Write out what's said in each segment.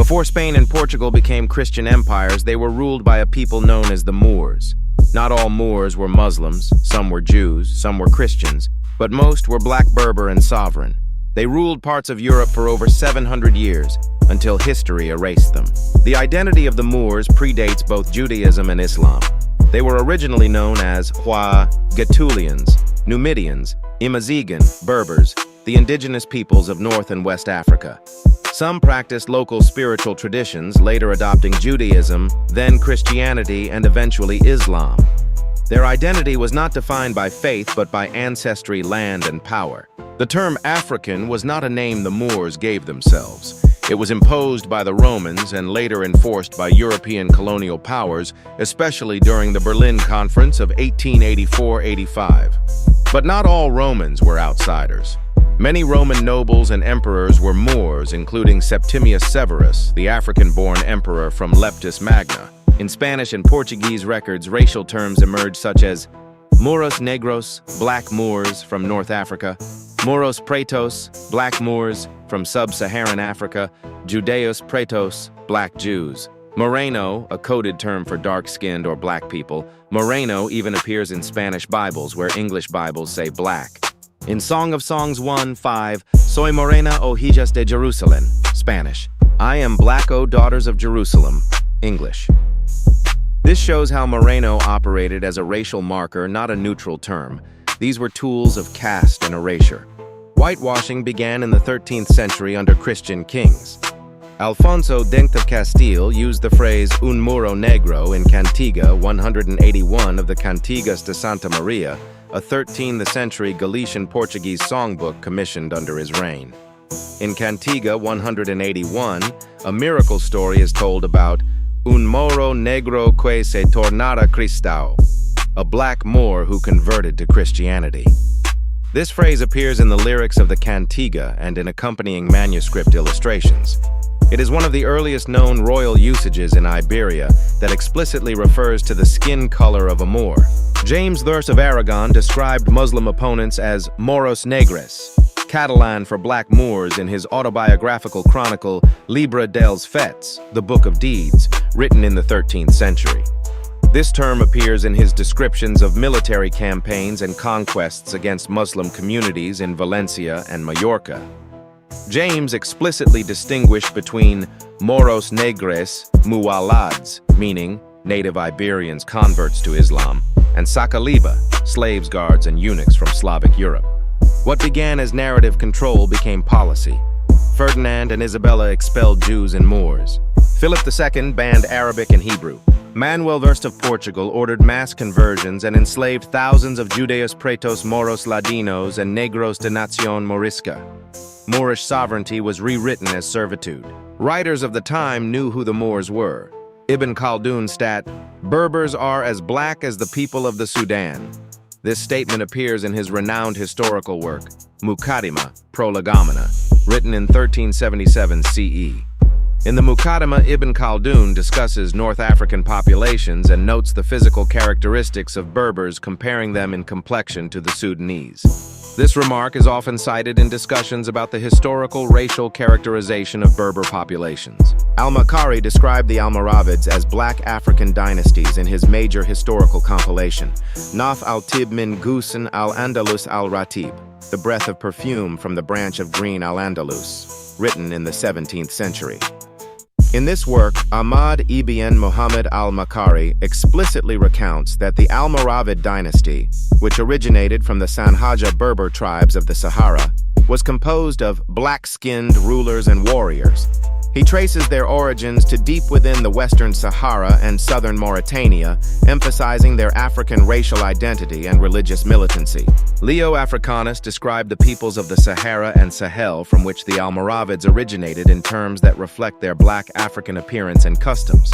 Before Spain and Portugal became Christian empires, they were ruled by a people known as the Moors. Not all Moors were Muslims, some were Jews, some were Christians, but most were black Berber and sovereign. They ruled parts of Europe for over 700 years, until history erased them. The identity of the Moors predates both Judaism and Islam. They were originally known as Getulians, Numidians, Imazigan, Berbers, the indigenous peoples of North and West Africa. Some practiced local spiritual traditions, later adopting Judaism, then Christianity, and eventually Islam. Their identity was not defined by faith but by ancestry, land, and power. The term African was not a name the Moors gave themselves. It was imposed by the Romans and later enforced by European colonial powers, especially during the Berlin Conference of 1884-85. But not all Romans were outsiders. Many Roman nobles and emperors were Moors, including Septimius Severus, the African-born emperor from Leptis Magna. In Spanish and Portuguese records, racial terms emerged such as Mouros Negros, black Moors from North Africa, Mouros Pretos, black Moors from sub-Saharan Africa, Judeus Pretos, black Jews. Moreno, a coded term for dark-skinned or black people. Moreno even appears in Spanish Bibles, where English Bibles say black. In Song of Songs 1:5, Soy morena, o hijas de Jerusalem, Spanish. I am black, O daughters of Jerusalem, English. This shows how Moreno operated as a racial marker, not a neutral term. These were tools of caste and erasure. Whitewashing began in the 13th century under Christian kings. Alfonso X of Castile used the phrase un muro negro in Cantiga 181 of the Cantigas de Santa Maria, a 13th century Galician Portuguese songbook commissioned under his reign. In Cantiga 181, a miracle story is told about un moro negro que se tornara cristao, a black Moor who converted to Christianity. This phrase appears in the lyrics of the Cantiga and in accompanying manuscript illustrations. It is one of the earliest known royal usages in Iberia that explicitly refers to the skin color of a Moor. James I of Aragon described Muslim opponents as Mouros Negros, Catalan for black Moors, in his autobiographical chronicle Llibre dels Fets, the Book of Deeds, written in the 13th century. This term appears in his descriptions of military campaigns and conquests against Muslim communities in Valencia and Mallorca. James explicitly distinguished between Mouros Negros, muwalads, meaning native Iberians converts to Islam, and Sakaliba, slaves, guards, and eunuchs from Slavic Europe. What began as narrative control became policy. Ferdinand and Isabella expelled Jews and Moors. Philip II banned Arabic and Hebrew. Manuel I of Portugal ordered mass conversions and enslaved thousands of Judeus Pretos Moros Ladinos and Negros de nación Morisca. Moorish sovereignty was rewritten as servitude. Writers of the time knew who the Moors were. Ibn Khaldun stat, "Berbers are as black as the people of the Sudan." This statement appears in his renowned historical work, Muqaddimah, Prolegomena, written in 1377 CE. In the Muqaddimah, Ibn Khaldun discusses North African populations and notes the physical characteristics of Berbers, comparing them in complexion to the Sudanese. This remark is often cited in discussions about the historical racial characterization of Berber populations. Al-Makari described the Almoravids as black African dynasties in his major historical compilation, Naf al-Tib min Gusan al-Andalus al-Ratib, the breath of perfume from the branch of green al-Andalus, written in the 17th century. In this work, Ahmad ibn Muhammad al-Makari explicitly recounts that the Almoravid dynasty, which originated from the Sanhaja Berber tribes of the Sahara, was composed of black-skinned rulers and warriors. He traces their origins to deep within the Western Sahara and southern Mauritania, emphasizing their African racial identity and religious militancy. Leo Africanus described the peoples of the Sahara and Sahel from which the Almoravids originated in terms that reflect their black African appearance and customs.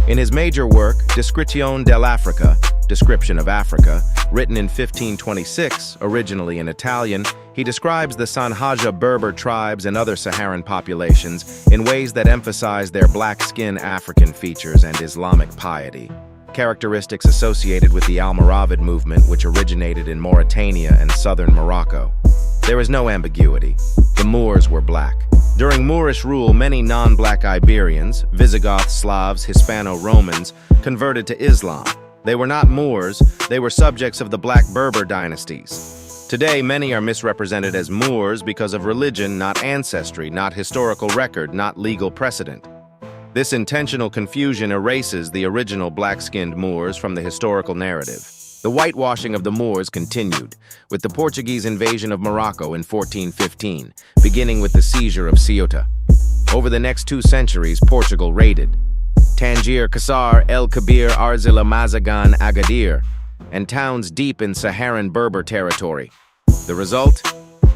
In his major work, Descrizione dell'Africa, Description of Africa, written in 1526, originally in Italian, he describes the Sanhaja Berber tribes and other Saharan populations in ways that emphasize their black-skin African features and Islamic piety, characteristics associated with the Almoravid movement, which originated in Mauritania and southern Morocco. There is no ambiguity. The Moors were black. During Moorish rule, many non-black Iberians, Visigoths, Slavs, Hispano-Romans, converted to Islam. They were not Moors, they were subjects of the Black Berber dynasties. Today, many are misrepresented as Moors because of religion, not ancestry, not historical record, not legal precedent. This intentional confusion erases the original black-skinned Moors from the historical narrative. The whitewashing of the Moors continued, with the Portuguese invasion of Morocco in 1415, beginning with the seizure of Ceuta. Over the next 2 centuries, Portugal raided Tangier, Qasr, El Kabir, Arzila, Mazagan, Agadir, and towns deep in Saharan Berber territory. The result?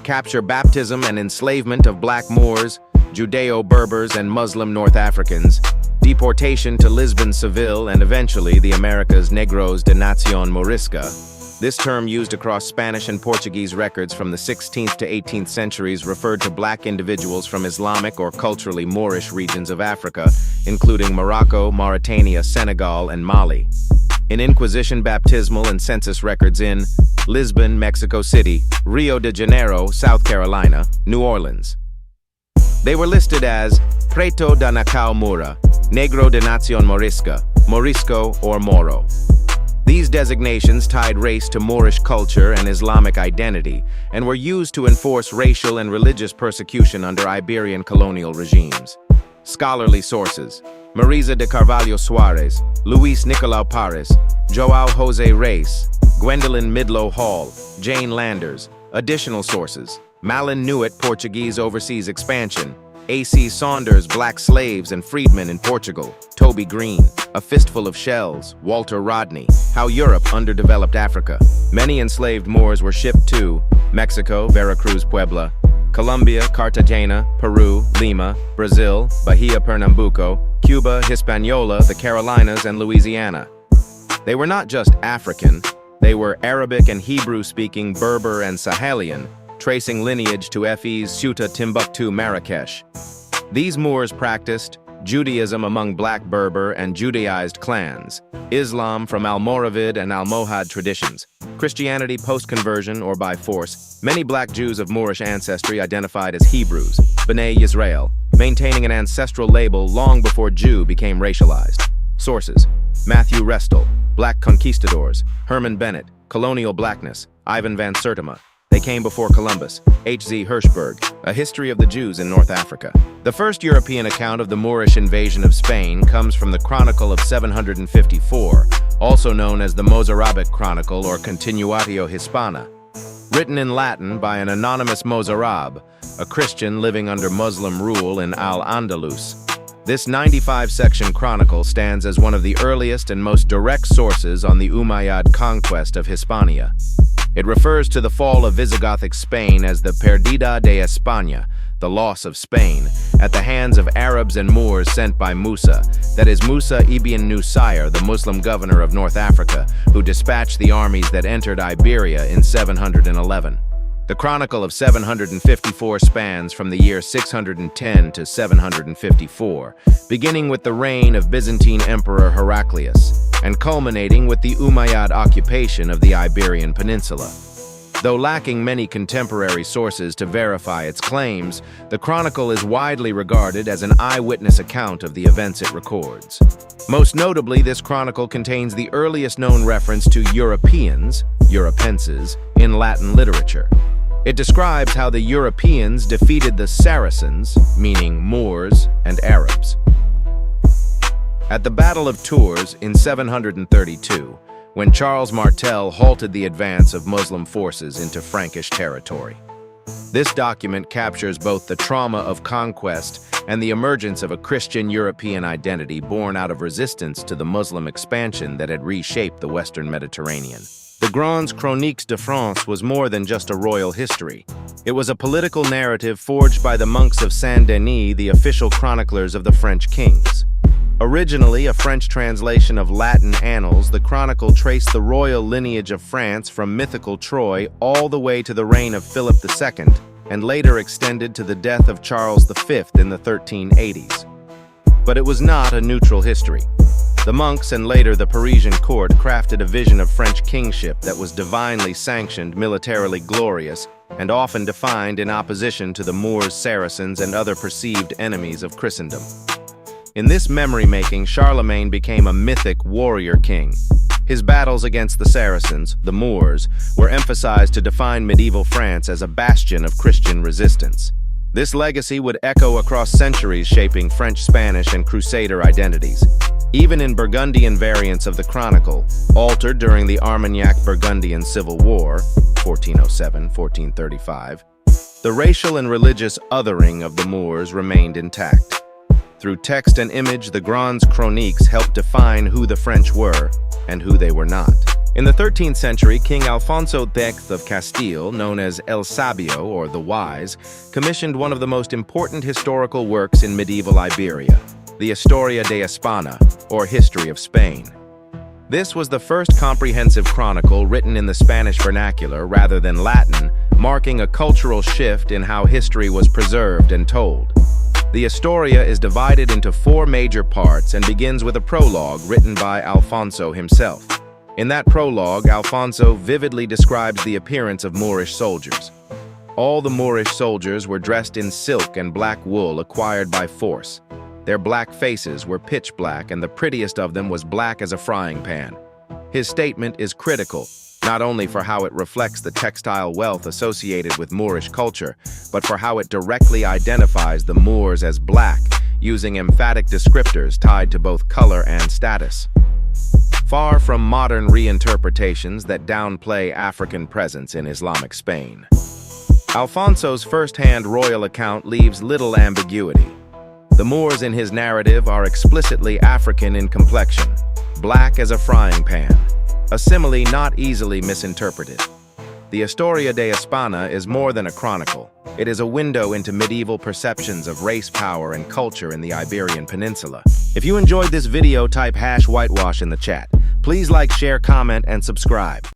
Capture, baptism, and enslavement of black Moors, Judeo-Berbers, and Muslim North Africans, deportation to Lisbon, Seville, and eventually the Americas Negros de nación Morisca. This term, used across Spanish and Portuguese records from the 16th to 18th centuries, referred to black individuals from Islamic or culturally Moorish regions of Africa, including Morocco, Mauritania, Senegal, and Mali. In Inquisition baptismal and census records in Lisbon, Mexico City, Rio de Janeiro, South Carolina, New Orleans. They were listed as Preto da Nação Moura, Negro de Nación Morisca, Morisco, or Moro. These designations tied race to Moorish culture and Islamic identity, and were used to enforce racial and religious persecution under Iberian colonial regimes. Scholarly sources: Marisa de Carvalho Soares, Luis Nicolau Paris, João José Reis, Gwendolyn Midlow Hall, Jane Landers. Additional sources: Malin Nuit, Portuguese Overseas Expansion, A.C. Saunders, Black Slaves and Freedmen in Portugal, Toby Green, A Fistful of Shells, Walter Rodney, How Europe Underdeveloped Africa. Many enslaved Moors were shipped to Mexico, Veracruz, Puebla, Colombia, Cartagena, Peru, Lima, Brazil, Bahia, Pernambuco, Cuba, Hispaniola, the Carolinas, and Louisiana. They were not just African, they were Arabic and Hebrew-speaking Berber and Sahelian, tracing lineage to Fes, Ceuta, Timbuktu, Marrakesh. These Moors practiced Judaism among Black Berber and Judaized clans, Islam from Almoravid and Almohad traditions, Christianity post-conversion or by force. Many Black Jews of Moorish ancestry identified as Hebrews, B'nai Yisrael, maintaining an ancestral label long before Jew became racialized. Sources: Matthew Restel, Black Conquistadors, Herman Bennett, Colonial Blackness, Ivan van Sertima. They Came Before Columbus, H.Z. Hirschberg, A History of the Jews in North Africa. The first European account of the Moorish invasion of Spain comes from the Chronicle of 754, also known as the Mozarabic Chronicle or Continuatio Hispana. Written in Latin by an anonymous Mozarab, a Christian living under Muslim rule in Al-Andalus. This 95-section chronicle stands as one of the earliest and most direct sources on the Umayyad conquest of Hispania. It refers to the fall of Visigothic Spain as the Perdida de España, the loss of Spain, at the hands of Arabs and Moors sent by Musa, that is Musa ibn Nusayr, the Muslim governor of North Africa, who dispatched the armies that entered Iberia in 711. The Chronicle of 754 spans from the year 610 to 754, beginning with the reign of Byzantine Emperor Heraclius, and culminating with the Umayyad occupation of the Iberian Peninsula. Though lacking many contemporary sources to verify its claims, the Chronicle is widely regarded as an eyewitness account of the events it records. Most notably, this chronicle contains the earliest known reference to Europeans, Europenses, in Latin literature. It describes how the Europeans defeated the Saracens, meaning Moors and Arabs. At the Battle of Tours in 732, when Charles Martel halted the advance of Muslim forces into Frankish territory. This document captures both the trauma of conquest and the emergence of a Christian European identity born out of resistance to the Muslim expansion that had reshaped the Western Mediterranean. The Grands Chroniques de France was more than just a royal history. It was a political narrative forged by the monks of Saint-Denis, the official chroniclers of the French kings. Originally a French translation of Latin annals, the chronicle traced the royal lineage of France from mythical Troy all the way to the reign of Philip II, and later extended to the death of Charles V in the 1380s. But it was not a neutral history. The monks and later the Parisian court crafted a vision of French kingship that was divinely sanctioned, militarily glorious, and often defined in opposition to the Moors, Saracens, and other perceived enemies of Christendom. In this memory-making, Charlemagne became a mythic warrior king. His battles against the Saracens, the Moors, were emphasized to define medieval France as a bastion of Christian resistance. This legacy would echo across centuries, shaping French, Spanish, and Crusader identities. Even in Burgundian variants of the Chronicle, altered during the Armagnac-Burgundian Civil War, 1407-1435, the racial and religious othering of the Moors remained intact. Through text and image, the Grands Chroniques helped define who the French were and who they were not. In the 13th century, King Alfonso X of Castile, known as El Sabio, or the Wise, commissioned one of the most important historical works in medieval Iberia, the Historia de España, or History of Spain. This was the first comprehensive chronicle written in the Spanish vernacular rather than Latin, marking a cultural shift in how history was preserved and told. The Historia is divided into 4 major parts and begins with a prologue written by Alfonso himself. In that prologue, Alfonso vividly describes the appearance of Moorish soldiers. All the Moorish soldiers were dressed in silk and black wool acquired by force. Their black faces were pitch black, and the prettiest of them was black as a frying pan. His statement is critical, not only for how it reflects the textile wealth associated with Moorish culture, but for how it directly identifies the Moors as black, using emphatic descriptors tied to both color and status. Far from modern reinterpretations that downplay African presence in Islamic Spain, Alfonso's first-hand royal account leaves little ambiguity. The Moors in his narrative are explicitly African in complexion, black as a frying pan, a simile not easily misinterpreted. The Historia de España is more than a chronicle. It is a window into medieval perceptions of race, power, and culture in the Iberian Peninsula. If you enjoyed this video, type #whitewash in the chat. Please like, share, comment, and subscribe.